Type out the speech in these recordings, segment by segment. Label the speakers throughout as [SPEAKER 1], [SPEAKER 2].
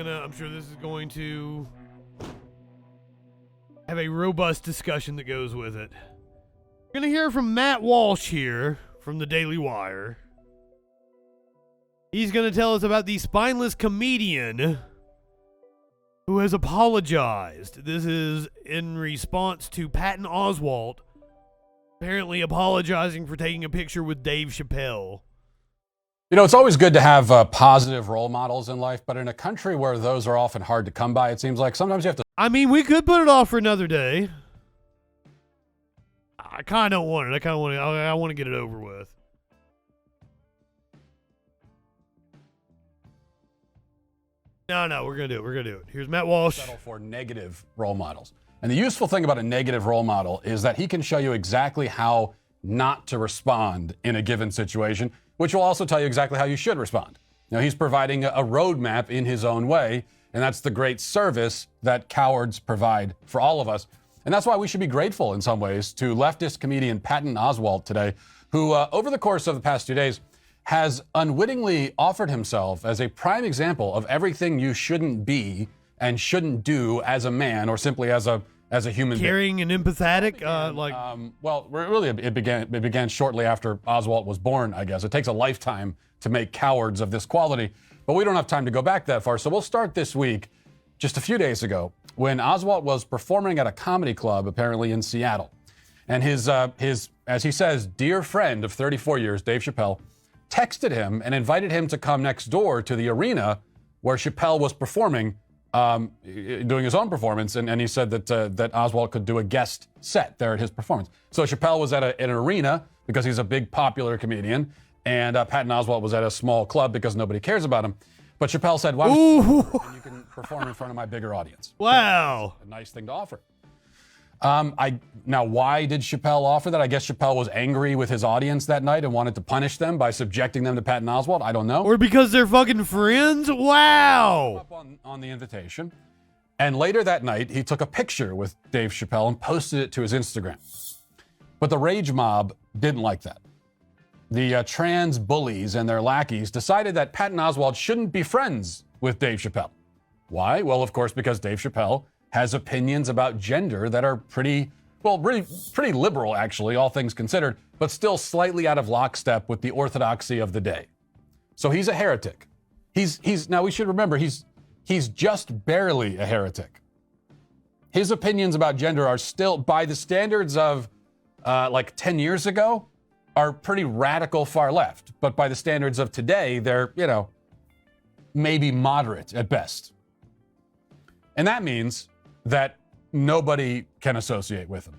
[SPEAKER 1] I'm sure this is going to have a robust discussion that goes with it. We're going to hear from Matt Walsh here from the Daily Wire. He's going to tell us about the spineless comedian who has apologized. This is in response to Patton Oswalt apparently apologizing for taking a picture with Dave Chapelle.
[SPEAKER 2] You know, it's always good to have positive role models in life, but in a country where those are often hard to come by, it seems like sometimes you have to...
[SPEAKER 1] I mean, we could put it off for another day. I kind of don't want it. I want to get it over with. No, we're going to do it. Here's Matt Walsh.
[SPEAKER 2] Settle for negative role models. And the useful thing about a negative role model is that he can show you exactly how not to respond in a given situation, which will also tell you exactly how you should respond. Now, he's providing a roadmap in his own way, and that's the great service that cowards provide for all of us. And that's why we should be grateful in some ways to leftist comedian Patton Oswalt today, who over the course of the past 2 days has unwittingly offered himself as a prime example of everything you shouldn't be and shouldn't do as a man or simply as a human being.
[SPEAKER 1] Caring and empathetic,
[SPEAKER 2] well, really, it began shortly after Oswalt was born, I guess. It takes a lifetime to make cowards of this quality, but we don't have time to go back that far. So we'll start this week, just a few days ago, when Oswalt was performing at a comedy club, apparently in Seattle. And his, as he says, dear friend of 34 years, Dave Chapelle, texted him and invited him to come next door to the arena where Chapelle was performing, doing his own performance, and he said that Oswalt could do a guest set there at his performance. So Chapelle was at an arena because he's a big popular comedian, and Patton Oswalt was at a small club because nobody cares about him. But Chapelle said, "Why don't you can perform in front of my bigger audience?"
[SPEAKER 1] Wow,
[SPEAKER 2] a nice thing to offer. Now, why did Chapelle offer that? I guess Chapelle was angry with his audience that night and wanted to punish them by subjecting them to Patton Oswalt. I don't know.
[SPEAKER 1] Or because they're fucking friends? Wow.
[SPEAKER 2] Up on the invitation. And later that night, he took a picture with Dave Chapelle and posted it to his Instagram. But the rage mob didn't like that. The trans bullies and their lackeys decided that Patton Oswalt shouldn't be friends with Dave Chapelle. Why? Well, of course, because Dave Chapelle has opinions about gender that are pretty liberal, actually, all things considered, but still slightly out of lockstep with the orthodoxy of the day. So he's a heretic. Now we should remember, he's just barely a heretic. His opinions about gender are still, by the standards of like 10 years ago, are pretty radical far left. But by the standards of today, they're, maybe moderate at best. And that means that nobody can associate with him.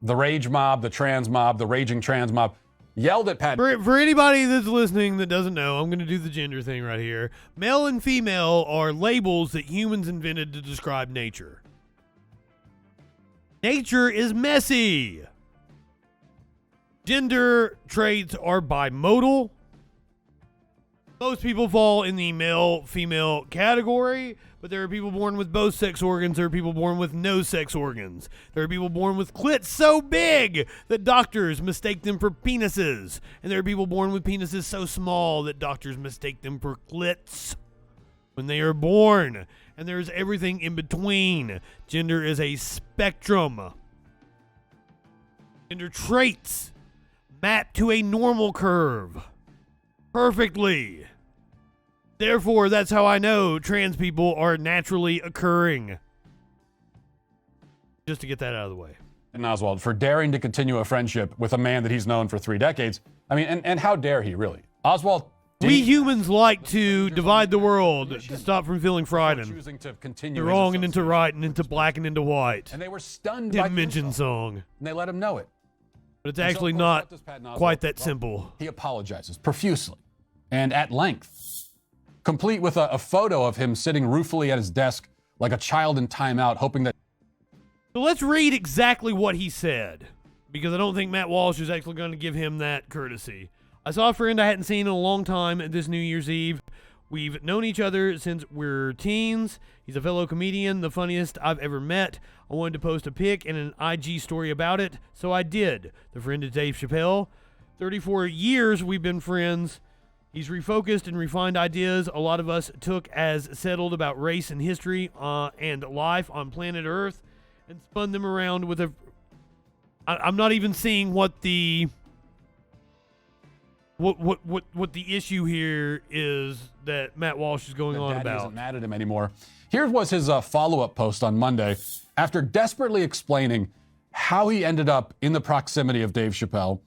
[SPEAKER 2] The rage mob, the trans mob, the raging trans mob yelled at Pat.
[SPEAKER 1] For anybody that's listening that doesn't know, I'm going to do the gender thing right here. Male and female are labels that humans invented to describe nature. Nature is messy. Gender traits are bimodal. Most people fall in the male-female category, but there are people born with both sex organs. There are people born with no sex organs. There are people born with clits so big that doctors mistake them for penises. And there are people born with penises so small that doctors mistake them for clits when they are born. And there's everything in between. Gender is a spectrum. Gender traits map to a normal curve perfectly. Therefore, that's how I know trans people are naturally occurring. Just to get that out of the way.
[SPEAKER 2] And Oswald, for daring to continue a friendship with a man that he's known for 3 decades. I mean, and how dare he, really? Oswald...
[SPEAKER 1] We humans like to divide the world to stop from feeling frightened.
[SPEAKER 2] Choosing to continue
[SPEAKER 1] to wrong and into right and into black and into white.
[SPEAKER 2] And they were stunned
[SPEAKER 1] by the
[SPEAKER 2] mention
[SPEAKER 1] song.
[SPEAKER 2] And they let him know it.
[SPEAKER 1] But it's actually not quite that simple.
[SPEAKER 2] He apologizes profusely and at length, complete with a photo of him sitting ruefully at his desk like a child in timeout, hoping that...
[SPEAKER 1] So let's read exactly what he said, because I don't think Matt Walsh is actually going to give him that courtesy. I saw a friend I hadn't seen in a long time at this New Year's Eve. We've known each other since we're teens. He's a fellow comedian, the funniest I've ever met. I wanted to post a pic and an IG story about it, so I did. The friend is Dave Chapelle. 34 years we've been friends. He's refocused and refined ideas a lot of us took as settled about race and history and life on planet Earth, and spun them around with a. I'm not even seeing what the issue here is that Matt Walsh is going on
[SPEAKER 2] Daddy
[SPEAKER 1] about.
[SPEAKER 2] Isn't mad at him anymore. Here was his follow-up post on Monday after desperately explaining how he ended up in the proximity of Dave Chapelle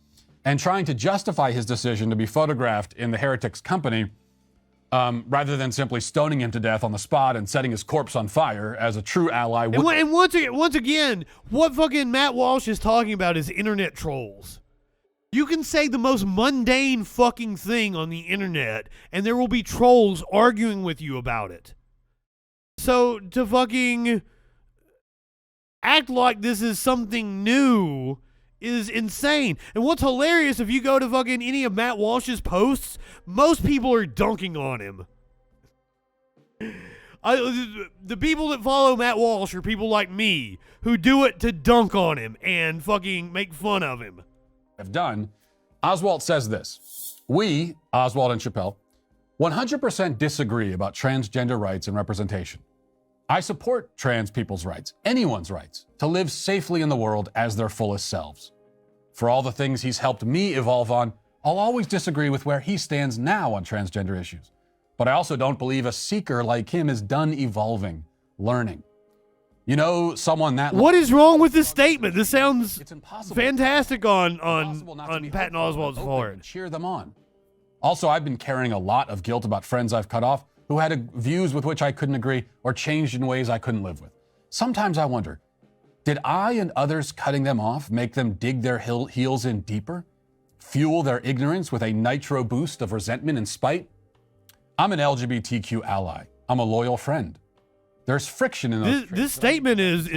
[SPEAKER 2] and trying to justify his decision to be photographed in the heretic's company rather than simply stoning him to death on the spot and setting his corpse on fire as a true ally would.
[SPEAKER 1] And once again, what fucking Matt Walsh is talking about is internet trolls. You can say the most mundane fucking thing on the internet, and there will be trolls arguing with you about it. So to fucking act like this is something new is insane. And what's hilarious, if you go to fucking any of Matt Walsh's posts, most people are dunking on him. The people that follow Matt Walsh are people like me who do it to dunk on him and fucking make fun of him.
[SPEAKER 2] Have done. Oswalt says this: we, Oswalt and Chapelle, 100% disagree about transgender rights and representation. I support trans people's rights, anyone's rights, to live safely in the world as their fullest selves. For all the things he's helped me evolve on, I'll always disagree with where he stands now on transgender issues. But I also don't believe a seeker like him is done evolving, learning. You know, someone that...
[SPEAKER 1] What is wrong with this statement? This sounds
[SPEAKER 2] it's impossible.
[SPEAKER 1] fantastic on
[SPEAKER 2] Patton
[SPEAKER 1] Patton Oswalt's part.
[SPEAKER 2] Cheer them on. Also, I've been carrying a lot of guilt about friends I've cut off who had views with which I couldn't agree or changed in ways I couldn't live with. Sometimes I wonder, did I and others cutting them off make them dig their heels in deeper? Fuel their ignorance with a nitro boost of resentment and spite? I'm an LGBTQ ally. I'm a loyal friend. There's friction in those
[SPEAKER 1] This statement is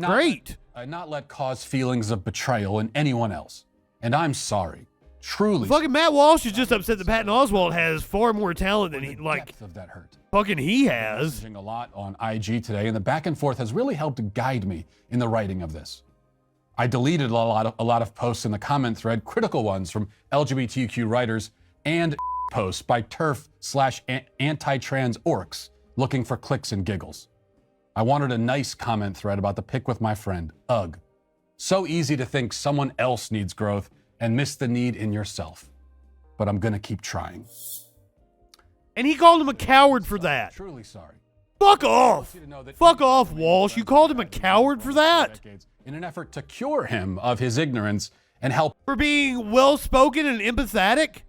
[SPEAKER 1] great.
[SPEAKER 2] Not let cause feelings of betrayal in anyone else. And I'm sorry. Truly.
[SPEAKER 1] Fucking Matt Walsh is just upset that Patton Oswalt has far more talent than
[SPEAKER 2] depth of that hurt.
[SPEAKER 1] fucking he has.
[SPEAKER 2] Messaging a lot on IG today, and the back and forth has really helped guide me in the writing of this. I deleted a lot of posts in the comment thread, critical ones from LGBTQ writers, and posts by TERF/anti-trans orcs looking for clicks and giggles. I wanted a nice comment thread about the pic with my friend. Ugh. So easy to think someone else needs growth and miss the need in yourself. But I'm gonna keep trying.
[SPEAKER 1] And he called him a coward for that.
[SPEAKER 2] Truly sorry.
[SPEAKER 1] Fuck off. Fuck off, Walsh. You called him a coward for that?
[SPEAKER 2] In an effort to cure him of his ignorance and help.
[SPEAKER 1] For being well-spoken and empathetic?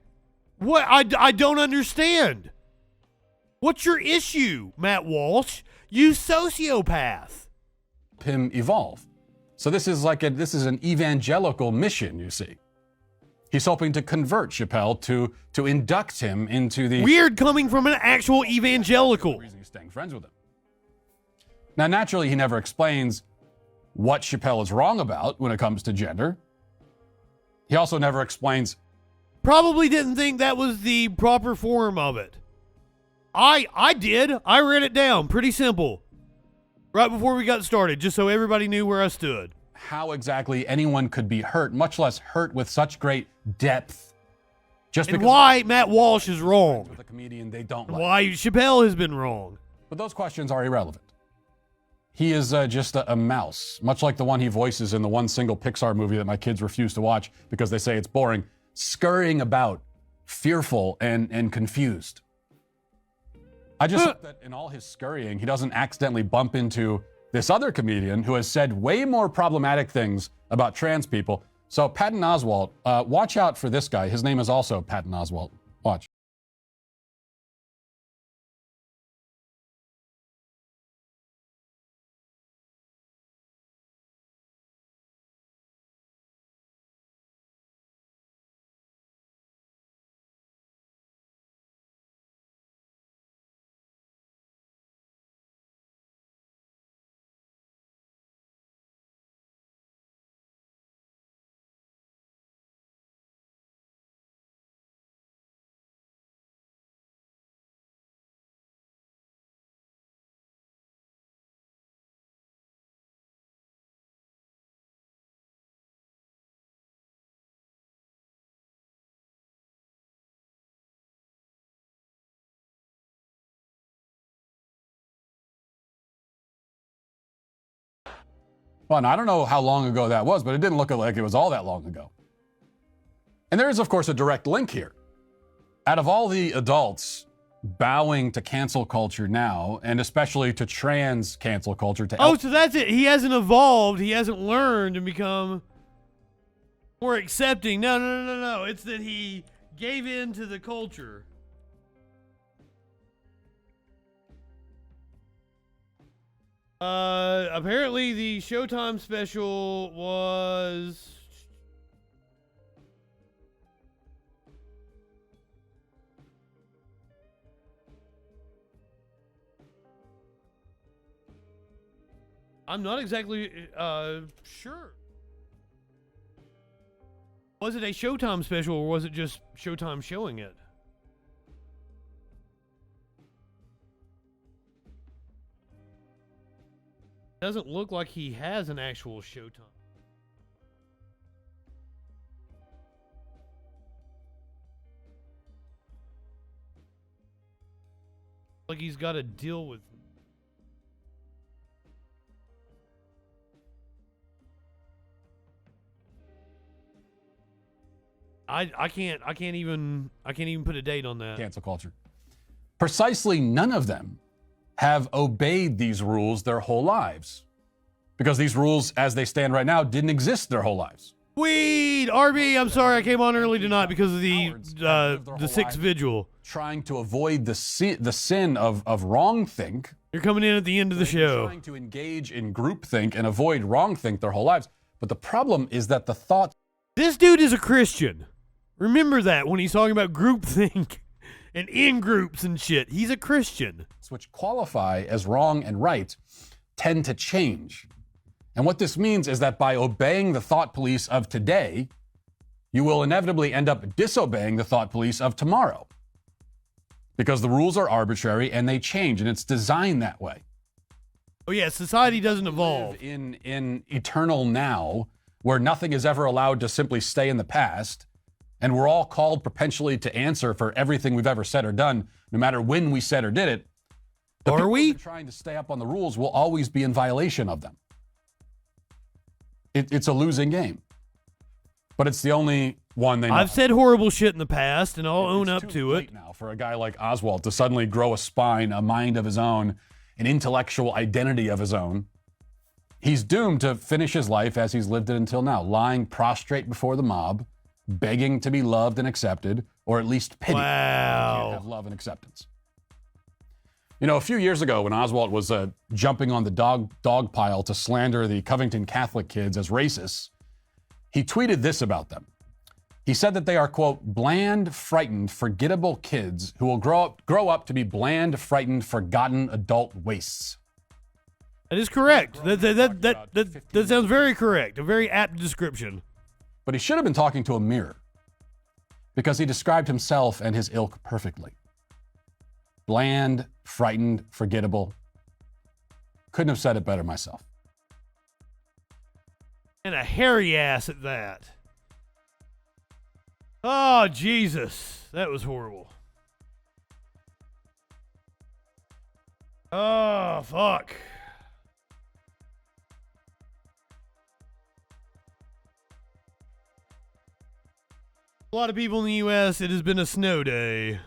[SPEAKER 1] What? I don't understand. What's your issue, Matt Walsh? You sociopath.
[SPEAKER 2] Him evolve. So this is an evangelical mission, you see. He's hoping to convert Chapelle to induct him into the...
[SPEAKER 1] Weird coming from an actual evangelical.
[SPEAKER 2] ...reason he's staying friends with him. Now, naturally, he never explains what Chapelle is wrong about when it comes to gender. He also never explains...
[SPEAKER 1] Probably didn't think that was the proper form of it. I did. I read it down. Pretty simple. Right before we got started, just so everybody knew where I stood.
[SPEAKER 2] How exactly anyone could be hurt, much less hurt with such great depth. Just
[SPEAKER 1] and
[SPEAKER 2] because
[SPEAKER 1] why Matt Walsh is wrong.
[SPEAKER 2] with a comedian they don't like.
[SPEAKER 1] Why Chapelle has been wrong.
[SPEAKER 2] But those questions are irrelevant. He is just a mouse, much like the one he voices in the one single Pixar movie that my kids refuse to watch because they say it's boring, scurrying about, fearful and confused. I just hope that in all his scurrying, he doesn't accidentally bump into this other comedian who has said way more problematic things about trans people. So Patton Oswalt, watch out for this guy. His name is also Patton Oswalt. Watch. Well, and I don't know how long ago that was, but it didn't look like it was all that long ago. And there is, of course, a direct link here. Out of all the adults bowing to cancel culture now, and especially to trans cancel culture,
[SPEAKER 1] so that's it. He hasn't evolved. He hasn't learned and become more accepting. No. It's that he gave in to the culture. Apparently the Showtime special was... I'm not exactly sure. Was it a Showtime special or was it just Showtime showing it? Doesn't look like he has an actual Showtime. Like he's got to deal with. I can't even put a date on that.
[SPEAKER 2] Cancel culture. Precisely none of them have obeyed these rules their whole lives. Because these rules, as they stand right now, didn't exist their whole lives.
[SPEAKER 1] Weed! RB, I'm sorry I came on early tonight because of the sixth vigil.
[SPEAKER 2] Trying to avoid the sin of wrongthink.
[SPEAKER 1] You're coming in at the end of the show.
[SPEAKER 2] Trying to engage in groupthink and avoid wrongthink their whole lives. But the problem is that the thought...
[SPEAKER 1] This dude is a Christian. Remember that when he's talking about groupthink and in groups and shit. He's a Christian.
[SPEAKER 2] Which qualify as wrong and right tend to change. And what this means is that by obeying the thought police of today, you will inevitably end up disobeying the thought police of tomorrow. Because the rules are arbitrary and they change, and it's designed that way.
[SPEAKER 1] Oh yeah, society doesn't evolve.
[SPEAKER 2] In eternal now, where nothing is ever allowed to simply stay in the past, and we're all called perpetually to answer for everything we've ever said or done, no matter when we said or did it.
[SPEAKER 1] Are we?
[SPEAKER 2] Trying to stay up on the rules will always be in violation of them. It's a losing game. But it's the only one they know.
[SPEAKER 1] I've said horrible shit in the past, and I'll own up to it.
[SPEAKER 2] Now for a guy like Oswalt to suddenly grow a spine, a mind of his own, an intellectual identity of his own. He's doomed to finish his life as he's lived it until now, lying prostrate before the mob, begging to be loved and accepted, or at least pitied.
[SPEAKER 1] Wow.
[SPEAKER 2] Can't have love and acceptance. You know, a few years ago when Oswalt was jumping on the dog pile to slander the Covington Catholic kids as racists, he tweeted this about them. He said that they are, quote, bland, frightened, forgettable kids who will grow up to be bland, frightened, forgotten adult wastes.
[SPEAKER 1] That is correct. That sounds very correct. A very apt description.
[SPEAKER 2] But he should have been talking to a mirror, because he described himself and his ilk perfectly. Bland, frightened, forgettable. Couldn't have said it better myself.
[SPEAKER 1] And a hairy ass at that. Oh, Jesus. That was horrible. Oh, fuck. A lot of people in the U.S., it has been a snow day.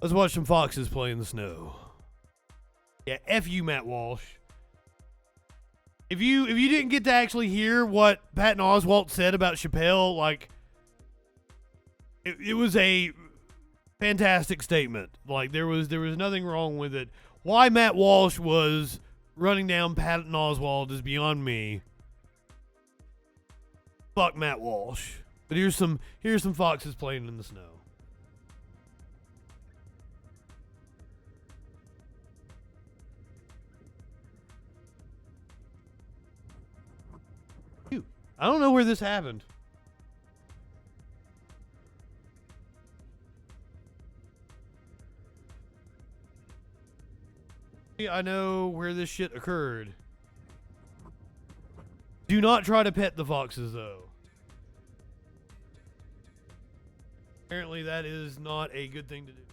[SPEAKER 1] Let's watch some foxes play in the snow. Yeah, F you, Matt Walsh. If you didn't get to actually hear what Patton Oswalt said about Chapelle, like, it was a fantastic statement. Like, there was nothing wrong with it. Why Matt Walsh was running down Patton Oswalt is beyond me. Fuck Matt Walsh. But here's some foxes playing in the snow. I don't know where this happened. I know where this shit occurred. Do not try to pet the foxes, though. Apparently that is not a good thing to do.